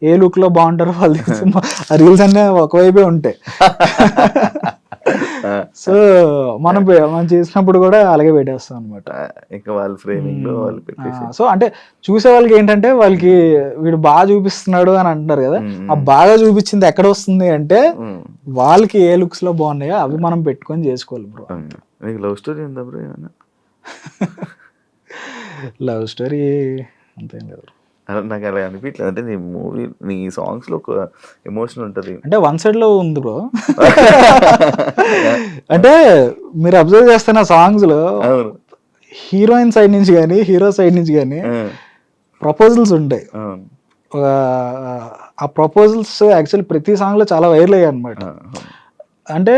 ఏ లుక్ లో బాగుంటారో వాళ్ళు తెలుసు, ఆ రీల్స్ అన్నీ ఒకవైపే ఉంటాయి. సో మనం చేసినప్పుడు కూడా అలాగే పెట్టేస్తాం అనమాట. సో అంటే చూసే వాళ్ళకి ఏంటంటే వాళ్ళకి వీడు బాగా చూపిస్తున్నాడు అని అంటున్నారు కదా, ఆ బాగా చూపించింది ఎక్కడ వస్తుంది అంటే వాళ్ళకి ఏ లుక్స్ లో బాగున్నాయో అవి మనం పెట్టుకొని చేసుకోవాలి బ్రో. లవ్ స్టోరీ ఉందా బ్రో? లవ్ స్టోరీ అంతేం లేదు. నాకు అలా అనిపించలేదు, అంటే నీ మూవీ నీ సాంగ్స్ లో ఒక ఎమోషన్ ఉంటది, అంటే వన్ సైడ్ లో ఉంది బ్రో. అంటే మీరు అబ్జర్వ్ చేస్తున్న సాంగ్స్ లో హీరోయిన్ సైడ్ నుంచి కానీ హీరో సైడ్ నుంచి కానీ ప్రపోజల్స్ ఉంటాయి. ఆ ప్రపోజల్స్ యాక్చువల్లీ ప్రతి సాంగ్ లో చాలా వైరల్ అయ్యాయి అనమాట. అంటే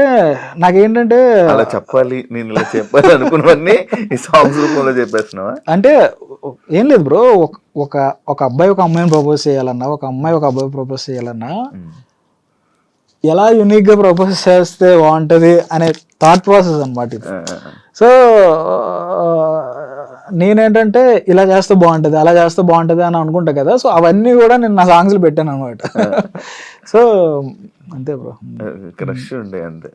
నాకేంటంటే అలా చెప్పాలి, నేను ఇలా చెప్పాలి అనుకున్నవన్నీ ఈ సాంగ్స్ రూపంలో చెప్పేస్తున్నావా? అంటే ఏం లేదు బ్రో, ఒక అబ్బాయి ఒక అమ్మాయిని ప్రపోజ్ చేయాలన్నా, ఒక అమ్మాయి ఒక అబ్బాయి ప్రపోజ్ చేయాలన్నా ఎలా యూనిక్ గా ప్రపోజ్ చేస్తే బాగుంటది అనే థాట్ ప్రాసెస్ అనమాట ఇది. సో నేనేంటంటే ఇలా చేస్తే బాగుంటది, అలా చేస్తే బాగుంటది అని అనుకుంటా కదా. సో అవన్నీ కూడా నేను నా సాంగ్స్ లో పెట్టాను అనమాట. సో అంతే బ్రో. క్రష్ ఉండే అంతే.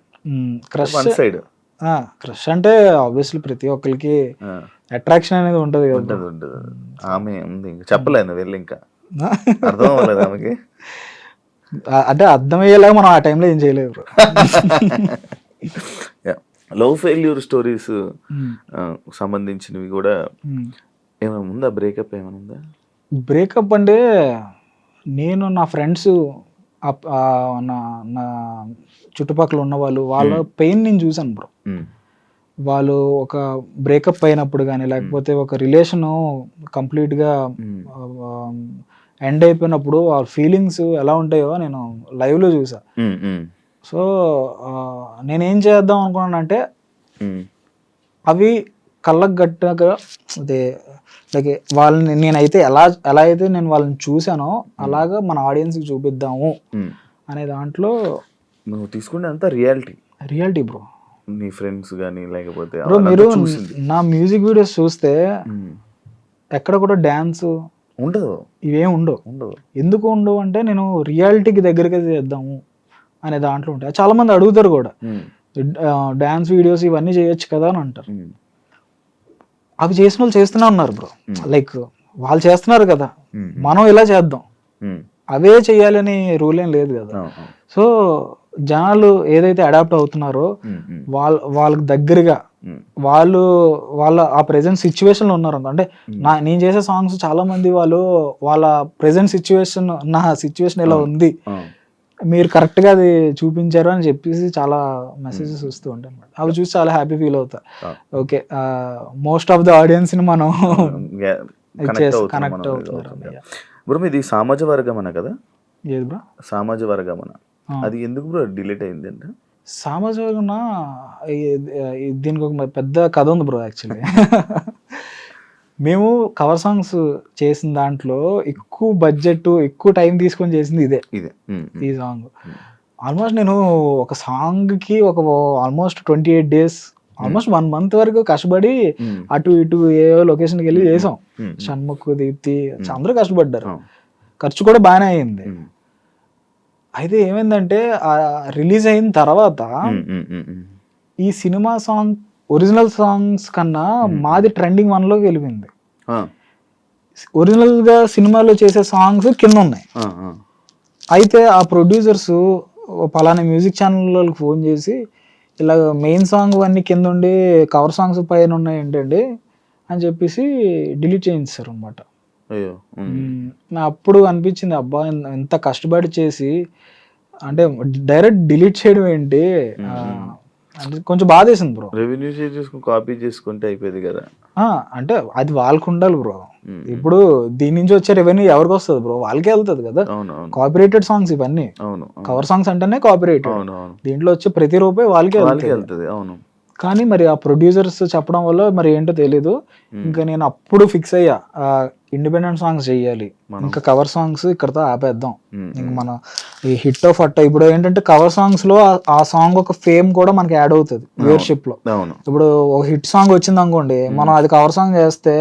క్రష్ అంటే ఆబ్వియస్లీ ప్రతి ఒక్కరికి అట్రాక్షన్ అనేది ఉంటది కదా. ఆమె ఉంది, చెప్పలేదు వెళ్ళి, ఇంకా అర్థం అవ్వలేదు ఆమెకి. అంటే అర్థమయ్యేలాగా మనం ఆ టైంలో ఏం చేయలేదు బ్రో. లవ్ ఫెయిల్యూర్ స్టోరీస్ సంబంధించినవి కూడా ఏమైనా ఉందా? బ్రేకప్ ఏమైనా ఉందా? బ్రేకప్ అంటే నేను నా ఫ్రెండ్స్ నా చుట్టుపక్కల ఉన్న వాళ్ళ పెయిన్ నేను చూసాను బ్రో. వాళ్ళు ఒక బ్రేకప్ అయినప్పుడు కానీ లేకపోతే ఒక రిలేషన్ కంప్లీట్గా ఎండ్ అయిపోయినప్పుడు వాళ్ళ ఫీలింగ్స్ ఎలా ఉంటాయో నేను లైవ్లో చూసా. సో నేనేం చేద్దాం అనుకున్నానంటే అవి కళ్ళకు గట్టిగా అదే లైక్ వాళ్ళని నేనైతే ఎలా అయితే నేను వాళ్ళని చూసానో అలాగా మన ఆడియన్స్కి చూపిద్దాము అనే దాంట్లో నువ్వు తీసుకుంటే అంతా రియాలిటీ బ్రో. నీ ఫ్రెండ్స్ కానీ లేకపోతే బ్రో మీరు నా మ్యూజిక్ వీడియోస్ చూస్తే ఎక్కడ కూడా డ్యాన్స్ ఉండదు, ఇవేం ఉండవు. ఎందుకు ఉండవు అంటే నేను రియాలిటీకి దగ్గరగా చేద్దాము అనే దాంట్లో ఉంటాయి. చాలా మంది అడుగుతారు కూడా డ్యాన్స్ వీడియోస్ ఇవన్నీ చేయొచ్చు కదా అని అంటారు. అవి చేసిన వాళ్ళు చేస్తూనే ఉన్నారు బ్రో. లైక్ వాళ్ళు చేస్తున్నారు కదా, ఉమ్, మనం ఇలా చేద్దాం, ఉమ్, అవే చెయ్యాలని రూల్ ఏం లేదు కదా. సో జనాలు ఏదైతే అడాప్ట్ అవుతున్నారో ఉమ్, ఉమ్, వాళ్ళకి దగ్గరగా ఉమ్, వాళ్ళ ఆ ప్రెసెంట్ సిచ్యువేషన్ లో ఉన్నారు. అంటే నేను చేసే సాంగ్స్ చాలా మంది వాళ్ళ ప్రెసెంట్ సిచ్యువేషన్, నా సిచ్యువేషన్ ఎలా ఉంది, ఆ, మీరు కరెక్ట్ గా అది చూపించారు అని చెప్పేసి చాలా మెసేజెస్ వస్తూ ఉంటాయి అన్నమాట. అవి చూసి చాలా హ్యాపీ ఫీల్ అవుతా. ఆ. Okay, most of the audience ని మనం కనెక్ట్ అవుతున్నారు. బ్రో మీది సామాజ వర్గమన కదా, ఏది బ్రో? సామాజ వర్గమన, అది ఎందుకు బ్రో డిలీట్ అయింది అంటే? సామాజిక దీనికి ఒక పెద్ద కథ ఉంది బ్రో. యాక్చువల్లీ మేము కవర్ సాంగ్స్ చేసిన దాంట్లో ఎక్కువ బడ్జెట్, ఎక్కువ టైం తీసుకొని చేసింది ఇదే. ఈ సాంగ్ ఆల్మోస్ట్ నేను ఒక సాంగ్ కి ఆల్మోస్ట్ 28 days, ఆల్మోస్ట్ 1 month వరకు కష్టపడి అటు ఇటు ఏ లొకేషన్కి వెళ్ళి చేసాం. షణ్ముఖ్, దీప్తి అందరూ కష్టపడ్డారు. ఖర్చు కూడా బాగానే అయింది. అయితే ఏమైందంటే రిలీజ్ అయిన తర్వాత ఈ సినిమా సాంగ్ ఒరిజినల్ సాంగ్స్ కన్నా మాది ట్రెండింగ్ 1 లోకి వెళ్ళింది. ఒరిజినల్ గా సినిమాలో చేసే సాంగ్స్ కింద ఉన్నాయి. అయితే ఆ ప్రొడ్యూసర్స్ పలానా మ్యూజిక్ ఛానల్ వాళ్ళకి ఫోన్ చేసి ఇలా మెయిన్ సాంగ్ అన్ని కింద ఉండి కవర్ సాంగ్స్ పైన ఉన్నాయి ఏంటండి అని చెప్పేసి డిలీట్ చేయించారు అనమాట. అప్పుడు అనిపించింది, అబ్బా ఎంత కష్టపడి చేసి అంటే డైరెక్ట్ డిలీట్ చేయడం ఏంటి అంటే కొంచెం బాధేసింది బ్రో. రెవెన్యూ షేర్ చేసుకుని కాపీ చేసుకుంటే అయిపోయింది కదా. అంటే అది వాళ్ళకు ఉండాలి బ్రో. ఇప్పుడు దీని నుంచి వచ్చే రెవెన్యూ ఎవరికి వస్తుంది బ్రో? వాళ్ళకే వెళ్తుంది కదా. కాపీరైటెడ్ సాంగ్స్ ఇవన్నీ, కవర్ సాంగ్స్ అంటేనే కాపీరైటెడ్. దీంట్లో వచ్చే ప్రతి రూపాయి వాళ్ళకే వెళ్తుంది. అవును. కానీ మరి ఆ ప్రొడ్యూసర్స్ చెప్పడం వల్ల మరి ఏంటో తెలీదు. ఇంకా నేను అప్పుడు ఫిక్స్ అయ్యా, ఇండిపెండెంట్ సాంగ్స్ చెయ్యాలి, ఇంకా కవర్ సాంగ్స్ ఇక్కడతో ఆపేద్దాం. ఇంక మన ఈ హిట్ ఆఫ్ అట్ట ఇప్పుడు ఏంటంటే కవర్ సాంగ్స్ లో ఆ సాంగ్ ఒక ఫేమ్ కూడా మనకి యాడ్ అవుతుంది వ్యూవర్షిప్ లో. ఇప్పుడు ఒక హిట్ సాంగ్ వచ్చింది అనుకోండి, మనం అది కవర్ సాంగ్ చేస్తే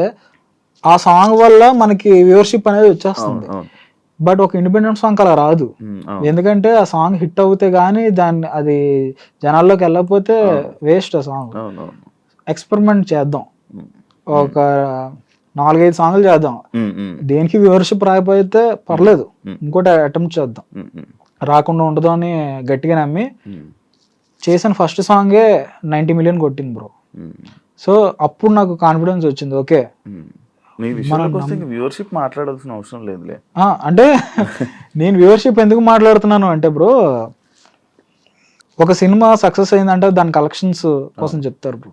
ఆ సాంగ్ వల్ల మనకి వ్యూవర్షిప్ అనేది వచ్చేస్తుంది. బట్ ఒక ఇండిపెండెంట్ సాంగ్ అలా రాదు. ఎందుకంటే ఆ సాంగ్ హిట్ అవుతే గానీ అది జనాల్లోకి వెళ్ళకపోతే వేస్ట్ ఆ సాంగ్. ఎక్స్పెరిమెంట్ చేద్దాం, ఒక 4-5 సాంగ్లు చేద్దాం, దేనికి వ్యూవర్షిప్ రాకపోతే పర్లేదు, ఇంకోటి అటెంప్ట్ చేద్దాం, రాకుండా ఉండదు అని గట్టిగా నమ్మి చేసిన ఫస్ట్ సాంగే 90 million కొట్టింది బ్రో. సో అప్పుడు నాకు కాన్ఫిడెన్స్ వచ్చింది, ఓకే వ్యూవర్షిప్ మాట్లాడాల్సిన అవసరం లేదులే. అంటే నేను వ్యూవర్షిప్ ఎందుకు మాట్లాడుతున్నాను అంటే బ్రో, ఒక సినిమా సక్సెస్ అయిందంటే దాని కలెక్షన్స్ కోసం చెప్తారు బ్రో.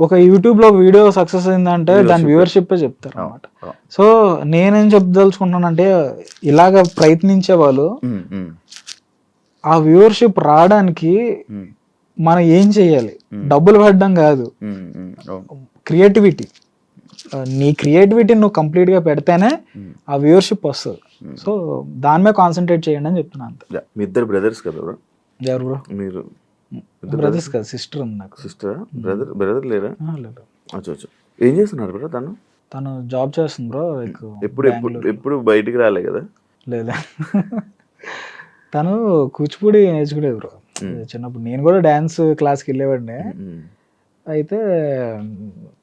ఒక యూట్యూబ్ లో వీడియో సక్సెస్ అయిందంటే దాని వ్యూవర్షిప్ చెప్తారు అన్నమాట. సో నేనేం చెప్పదలుచుకుంటున్నానంటే, ఇలాగ ప్రయత్నించే వాళ్ళు ఆ వ్యూవర్షిప్ రావడానికి మనం ఏం చెయ్యాలి? డబ్బులు పెట్టడం కాదు, క్రియేటివిటీ. నీ క్రియేటివిటీని నువ్వు కంప్లీట్ గా పెడితేనే ఆ వ్యూవర్షిప్ వస్తుంది. సో దాని మీద కాన్సన్ట్రేట్ చేయండి అని చెప్తున్నాను అంతే. మీ ఇద్దరు బ్రదర్స్ కదా బ్రో? ఎవరు బ్రో? మీరు బ్రదర్స్ కదా, సిస్టర్ ఉంది నాకు. సిస్టర్? బ్రదర్ లేరా? లేదు. ఏం చేస్తున్నారు బ్రో? తను జాబ్ చేస్తుంది బ్రో. ఎప్పుడు బయటికి రాలే కదా? లేదా, తను కూచిపూడి నేర్చుకునేది బ్రో చిన్నప్పుడు. నేను కూడా డాన్స్ క్లాస్కి వెళ్ళేవాడిని. అయితే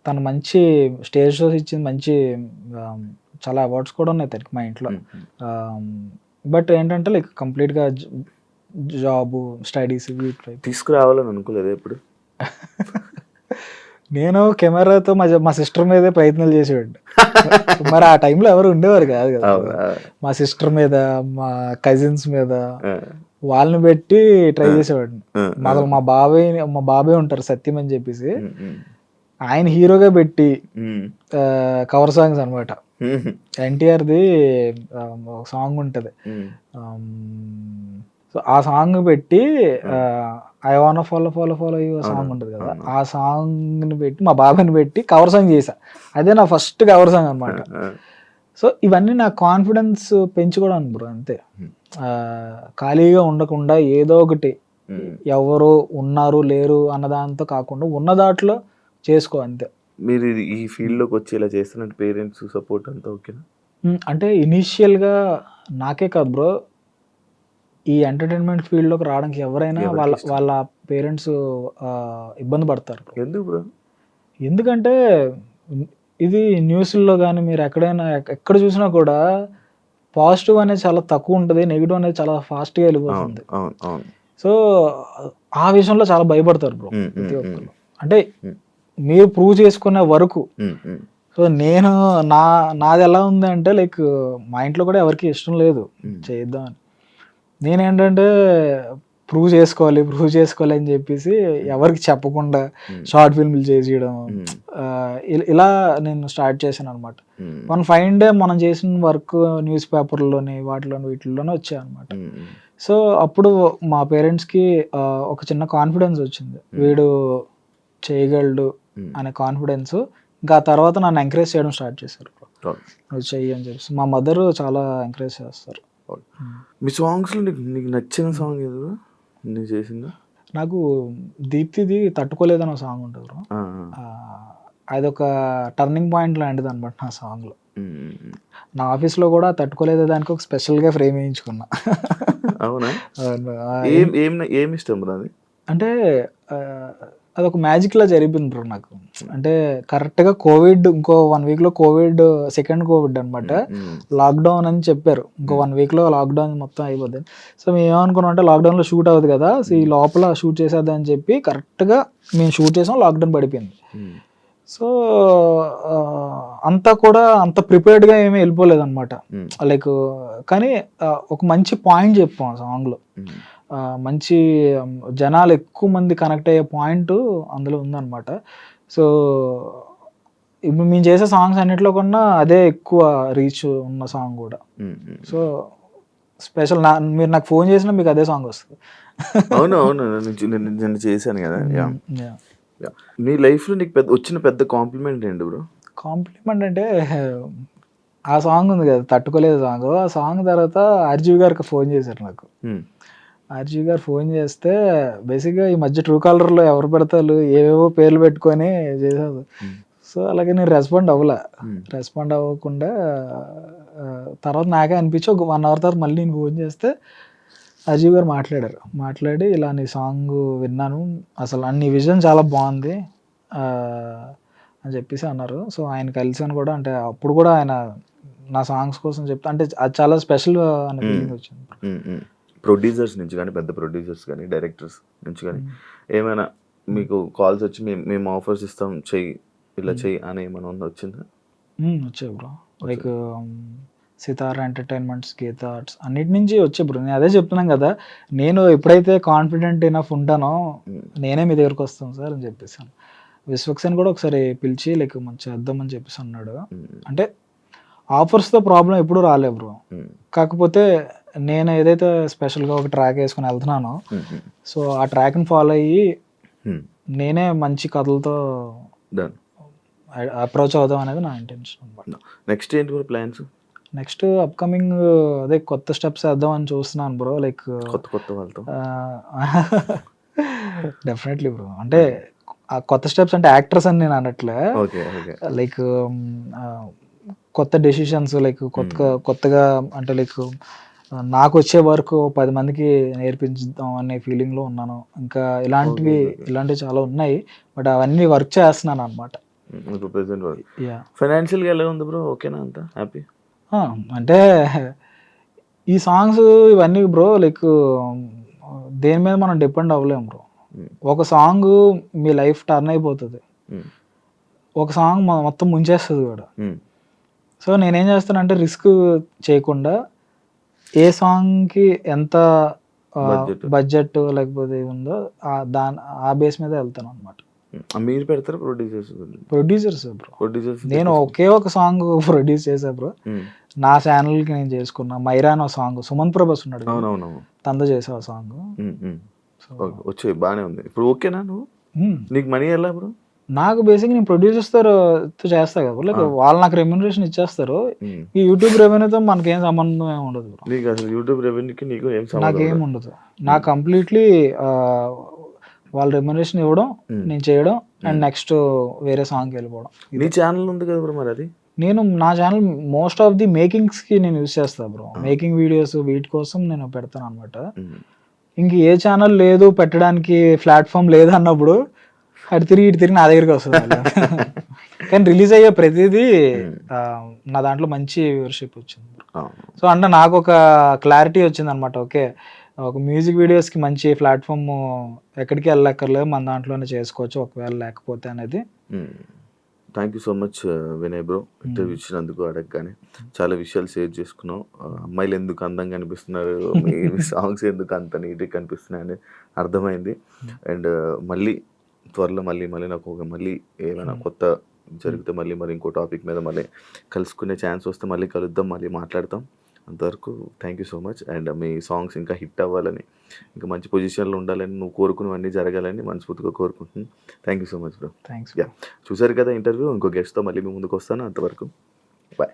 తను మంచి స్టేజ్ షోస్ ఇచ్చింది, మంచి చాలా అవార్డ్స్ కూడా ఉన్నాయి తనకి మా ఇంట్లో. బట్ ఏంటంటే లైక్ కంప్లీట్గా జాబ్, స్టడీస్ తీసుకురావాలని అనుకోలేదు ఎప్పుడు. నేను కెమెరాతో మా సిస్టర్ మీదే ప్రయత్నాలు చేసేవాడిని. మరి ఆ టైంలో ఎవరు ఉండేవారు కాదు కదా. మా సిస్టర్ మీద, మా కజిన్స్ మీద వాళ్ళని పెట్టి ట్రై చేసేవాడిని. అసలు మా బాబాయ్ ఉంటారు సత్యం అని చెప్పేసి, ఆయన హీరోగా పెట్టి కవర్ సాంగ్స్ అనమాట. ఎన్టీఆర్ది ఒక సాంగ్ ఉంటది, సో ఆ సాంగ్ పెట్టి I want follow you song ఉంటుంది కదా, ఆ సాంగ్ ని పెట్టి మా బాబాయ్ని పెట్టి కవర్ సాంగ్ చేశా. అదే నా ఫస్ట్ కవర్ సాంగ్ అనమాట. సో ఇవన్నీ నా కాన్ఫిడెన్స్ పెంచుకోవడానికి బ్రో, అంతే. ఖాళీగా ఉండకుండా ఏదో ఒకటి, ఎవరు ఉన్నారు లేరు అన్నదాంతో కాకుండా ఉన్న దాంట్లో చేసుకో, అంతే. మీరు ఈ ఫీల్డ్ లోకి వచ్చి ఇలా చేస్తున్నట్టు పేరెంట్స్ సపోర్ట్ అంతా ఓకేనా? అంటే ఇనీషియల్ గా నాకే కాదు బ్రో, ఈ ఎంటర్టైన్మెంట్ ఫీల్డ్ లోకి రావడానికి ఎవరైనా వాళ్ళ పేరెంట్స్ ఇబ్బంది పడతారు. ఎందుకు బ్రో? ఎందుకంటే ఇది న్యూస్‌ల్లో గాని మీరు ఎక్కడైనా ఎక్కడ చూసినా కూడా పాజిటివ్ అనేది చాలా తక్కువ ఉంటది. నెగెటివ్ అనేది చాలా ఫాస్ట్‌గా అవును ఎళ్ళిపోతుంది. అవును అవును. సో, ఆ విషయంలో చాలా భయపడతారు బ్రో హ్మ్, ప్రతి హ్మ్, ఒక్కళ్ళు. అంటే హ్మ్. మీరు ప్రూవ్ చేసుకునే వరకు. హ్మ్, హ్మ్, సో, నేను నాదెలా ఉందంటే లైక్ మా ఇంట్లో కూడా ఎవరికీ ఇష్టం లేదు హ్మ్. చేద్దామని. నేనేంటంటే ప్రూవ్ చేసుకోవాలి అని చెప్పేసి ఎవరికీ చెప్పకుండా హ్మ్. షార్ట్ ఫిల్మ్‌లు చేసేయడం. హ్మ్. ఇలా నేను స్టార్ట్ చేశాననమాట. హ్మ్. వన్ ఫైన్ డే మనం చేసిన వర్క్ న్యూస్ పేపర్‌లోని వీటిల్లోనే వచ్చాయనమాట. హ్మ్, హ్మ్. సో, అప్పుడు మా పేరెంట్స్‌కి ఒక చిన్న కాన్ఫిడెన్స్ వచ్చింది. వీడు చేయగలడు హ్మ్. అనే కాన్ఫిడెన్స్. ఇంకా ఆ తర్వాత నన్ను ఎంకరేజ్ చేయడం స్టార్ట్ చేశారు. అవును. నువ్వు చెయ్యి అని చెప్పేసి. మా మదర్ చాలా ఎంకరేజ్ చేస్తారు. అవును. మీ సాంగ్స్‌లో నీకు నీకు నచ్చిన సాంగ్ ఏది బ్రో? నువ్వు చేసింది? నాకు 'దీప్తిది' 'తట్టుకోలేదని' ఒక సాంగ్ ఉంటది బ్రో. ఆ! ఆ! అదొక టర్నింగ్ పాయింట్ లాంటిదనమాట నా సాంగ్‌లో. హ్మ్, హ్మ్, హ్మ్. నా ఆఫీస్‌లో కూడా 'తట్టుకోలేదే' దానికి ఒక స్పెషల్‌గా ఫ్రేమ్ ఏయించుకున్నా. అవునా? అవును. ఏం ఏం ఏమిష్టం బ్రో అది? అంటే ఆహ్, అదొక మ్యాజిక్‌లా జరిపింది బ్రో నాకు. అంటే కరెక్ట్‌గా ఇంకో 1 వీక్‌లో సెకండ్ కోవిడ్ అనమాట. హ్మ్, హ్మ్. లాక్‌డౌన్ అని చెప్పారు. ఇంకో 1 వీక్‌లో లాక్‌డౌన్ మొత్తం అయిపోద్దని. సో, మేమేమనుకున్నామంటే లాక్‌డౌన్‌లో షూట్ అవ్వదు కదా! సో, ఈ లోపల షూట్ చేసేద్దాం అని చెప్పి కరెక్ట్‌గా మేము షూట్ చేసాం. లాక్‌డౌన్ పడిపోయింది. హ్మ్. సో, అంతా కూడా అంత ప్రిపేర్డ్‌గా ఏమి ఎళ్ళిపోలేదనమాట. హ్మ్. లైక్ కానీ ఒక మంచి పాయింట్ చెప్పాం ఆ సాంగ్‌లో. హ్మ్. మంచి జనాలు ఎక్కువ మంది కనెక్ట్ అయ్యే పాయింట్ అందులో ఉందనమాట. సో, ఇప్పుడు మేము చేసే సాంగ్స్ అన్నిట్లో కన్నా అదే ఎక్కువ రీచ్ ఉన్న సాంగ్ గూడా. హ్మ్, హ్మ్. సో, స్పెషల్ మీరు నాకు ఫోన్ చేసినా మీకు అదే సాంగ్ వస్తది. అవును అవును. నేను నిన్న చేశాను కదా! యాహ్! యాహ్! యాహ్! నీ లైఫ్‌లో నీకు వచ్చిన పెద్ద కాంప్లిమెంట్ ఏంటి బ్రో? కాంప్లిమెంట్ అంటే ఆ సాంగ్ ఉంది కదా! 'తట్టుకోలేదు' సాంగు. ఆ సాంగ్ తర్వాత 'ఆర్‌జీవి' గారికి ఫోన్ చేశారు నాకు. హ్మ్. 'ఆర్‌జీవి' గారు ఫోన్ చేస్తే బేసిక్‌గా ఈ మధ్య ట్రూ కాలర్‌లో ఎవరు పెడితే ఆళ్ళు ఏవేవో పేర్లు పెట్టుకొని చేసారు. హ్మ్. సో, అలాగే నేను రెస్పాండ్ అవ్వలా. హ్మ్. రెస్పాండ్ అవ్వకుండా తర్వాత నాకే అనిపించి ఒక 1 అవర్ తర్వాత మళ్ళీ నేను ఫోన్ చేస్తే అజీవ్ గారు మాట్లాడారు. మాట్లాడి ఇలా నీ సాంగు విన్నాను. అసలు నీ విజన్ చాలా బావుంది. ఆహ్, అని చెప్పేసి అన్నారు. సో, ఆయన కలిసాను కూడా అంటే అప్పుడు కూడా ఆయన నా సాంగ్స్ కోసం చెప్తే అంటే అది చాలా స్పెషల్ అనే హ్మ్. ఫీలింగ్ వచ్చింది. హ్మ్, హ్మ్. ప్రొడ్యూసర్స్ నుంచి గాని, పెద్ద ప్రొడ్యూసర్స్ గాని, డైరెక్టర్స్ నుంచి గాని హ్మ్. ఏమైనా మీకు కాల్స్ వచ్చి మేము ఆఫర్స్ ఇస్తాం చెయ్యి, ఇలా చెయ్యి అని ఏమైనా వచ్చిందా? వచ్చాయి బ్రో. లైక్ వచ్చింది. సితార ఎంటర్‌టైన్‌మెంట్స్, గీత ఆర్ట్స్ అన్నిటి నుంచి వచ్చాయి బ్రో. నేను అదే చెప్తున్నాను కదా! నేను ఎప్పుడైతే కాన్ఫిడెంట్ ఎనఫ్ ఉంటానో హ్మ్. నేనే మీ దగ్గరికొస్తాను సార్ అని చెప్పేసాను. విశ్వక్సేన్ కూడా ఒకసారి పిలిచి లైక్ మనం చేద్దామని చెప్పేసి అన్నాడు. హ్మ్. అంటే ఆఫర్స్‌తో ప్రాబ్లమ్ ఎప్పుడు రాలే బ్రో. హ్మ్. కాకపోతే నేను ఏదైతే స్పెషల్‌గా ఒక ట్రాక్ ఏసుకొని ఎళ్తున్నానో, హ్మ్. హ్మ్. సో, ఆ ట్రాక్‌ని ఫాలో అయ్యి హ్మ్. నేనే మంచి కథలతో డన్. అప్రోచ్ అవుదాం అనేది నా ఇంటెన్షన్ అనమాట. నెక్స్ట్ ఏంటి బ్రో ప్లాన్స్? నెక్స్ట్ అప్‌కమింగ్ అదే కొత్త స్టెప్స్ ఏద్దామని చూస్తున్నాను బ్రో. లైక్ కొత్త వాళ్ళతో? Definitely bro. అంటే ఆ కొత్త స్టెప్స్ అంటే యాక్టర్స్ అని నేను అనట్లే. ఓకే. ఓకే. లైక్ ఆహ్, కొత్త డెసిషన్స్ లైక్ హ్మ్. కొత్తగా అంటే లైక్ నాకొచ్చే వర్క్ 10 మందికి నేర్పించుదాం అనే ఫీలింగ్‌లో ఉన్నాను. ఇంకా ఓకే. ఓకే. ఓకే. ఇలాంటివి చాలా ఉన్నాయి. బట్ అవన్నీ వర్క్ చేస్తున్నాననమాట. హ్మ్. ఇప్పుడు ప్రెజెంట్ వర్క్. యాహ్! ఫైనాన్షియల్‌గా ఎలా ఉంది బ్రో? ఓకేనా అంతా? హ్యాపీ? ఆ! అంటే ఈ సాంగ్స్ ఇవన్నీ బ్రో లైక్ దేని మీద మనం డిపెండ్ అవ్వలేము బ్రో. హ్మ్. ఒక సాంగు మీ లైఫ్ టర్న్ అయిపోతది. హ్మ్. ఒక సాంగ్ మొత్తం ముంచేస్తది గూడా. హ్మ్. సో, నేనేం చేస్తానంటే రిస్క్ చేయకుండా ఏ సాంగ్‌కి ఎంత బడ్జెట్. బడ్జెట్ లేకపోతే ఉందో ఆ బేస్ మీద ఎళ్తాననమాట. మీరు పెడతారా ప్రొడ్యూసర్స్? ప్రొడ్యూసర్సే బ్రో. ప్రొడ్యూసర్స్ నేను పెట్టేసుకుంటారు. ఒకే ఒక సాంగ్ ప్రొడ్యూస్ చేశా బ్రో. హ్మ్. నా ఛానెల్‌కి నేను చేసుకున్న 'మైరా' అనే సాంగ్ సుమంత్ ప్రభాస్ ఉన్నాడు కదా! అవునవునవును. తనతో చేశా ఆ సాంగ్. హ్మ్. హ్మ్. So okay. వచ్చాయి బానే ఉంది. ఇప్పుడు ఓకేనా నువ్వు? హ్మ్. నీకు మనీ ఎలా బ్రో? నాకు బేసిక్‌గా నేను ప్రొడ్యూసర్స్‌తో చేస్తా కదా! లైక్ ఆ! వాళ్ళు నాకు రెమ్యూనరేషన్ ఇచ్చేస్తారు. హ్మ్. ఈ యూట్యూబ్ రెవెన్యూతో మనకేం సంబంధం ఏమి ఉండదు బ్రో. నీకు అసలు యూట్యూబ్ రెవెన్యూకి నీకు ఏం సంబంధం నాకేం ఉండదు. ఉండదు. నాకు హ్మ్. కంప్లీట్‌లీ ఆహ్, వాళ్ళు రెమ్యూనరేషన్ ఇవ్వడం, హ్మ్. నేను చేయడం అండ్ హ్మ్. నెక్స్ట్ వేరే సాంగ్‌కెళ్ళిపోవడం. నీ ఇదే. ఛానెల్ ఉంది కదా బ్రో మరి అది? నా ఛానెల్ మోస్ట్ ఆఫ్ ది మేకింగ్స్‌కి నేను యూజ్ చేస్తా బ్రో. ఆ! మేకింగ్ వీడియోస్ వీటి కోసం నేను పెడతాననమాట. హ్మ్. ఇంక ఏ ఛానెల్ లేదు పెట్టడానికి ప్లాట్‌ఫార్మ్ లేదన్నప్పుడు అటు తిరిగి ఇటు తిరిగి నా దగ్గరికి వస్తుంది మళ్ళీ. కానీ రిలీజ్ అయ్యే ప్రతిదీ ఆ, నా దాంట్లో మంచి వ్యూవర్షిప్ వచ్చింది. సో అంటే నాకు ఒక క్లారిటీ వచ్చింది అనమాట. ఓకే, ఒక మ్యూజిక్ వీడియోస్కి మంచి ప్లాట్ఫామ్ ఎక్కడికి వెళ్ళక్కర్లేదు, మన దాంట్లోనే చేసుకోవచ్చు ఒకవేళ లేకపోతే అనేది. Thank you so much Vinay bro, interview ఇచ్చినందుకు. అడగగానే చాలా విషయాలు షేర్ చేసుకున్నాం. అమ్మాయిలు ఎందుకు అందంగా కనిపిస్తున్నారు, మీ సాంగ్స్ ఎందుకు అంత నీట్గా కనిపిస్తున్నాయి అని అర్థమైంది. అండ్ మళ్ళీ త్వరలో మళ్ళీ నాకు ఒక మళ్ళీ ఏమైనా కొత్త జరిగితే మళ్ళీ ఇంకో టాపిక్ మీద మళ్ళీ కలుసుకునే ఛాన్స్ వస్తే మళ్ళీ కలుద్దాం, మళ్ళీ మాట్లాడతాం. అంతవరకు thank you so much. And me songs ఇంకా హిట్ అవ్వాలని, ఇంకా మంచి పొజిషన్లో ఉండాలని, నువ్వు కోరుకున్నవన్నీ జరగాలని మనస్ఫూర్తిగా కోరుకుంటున్నాను. Thank you so much bro. Thanks. Yeah, చూసారు కదా ఇంటర్వ్యూ. ఇంకో గెస్ట్తో మళ్ళీ మీ ముందుకు వస్తాను. అంతవరకు బాయ్.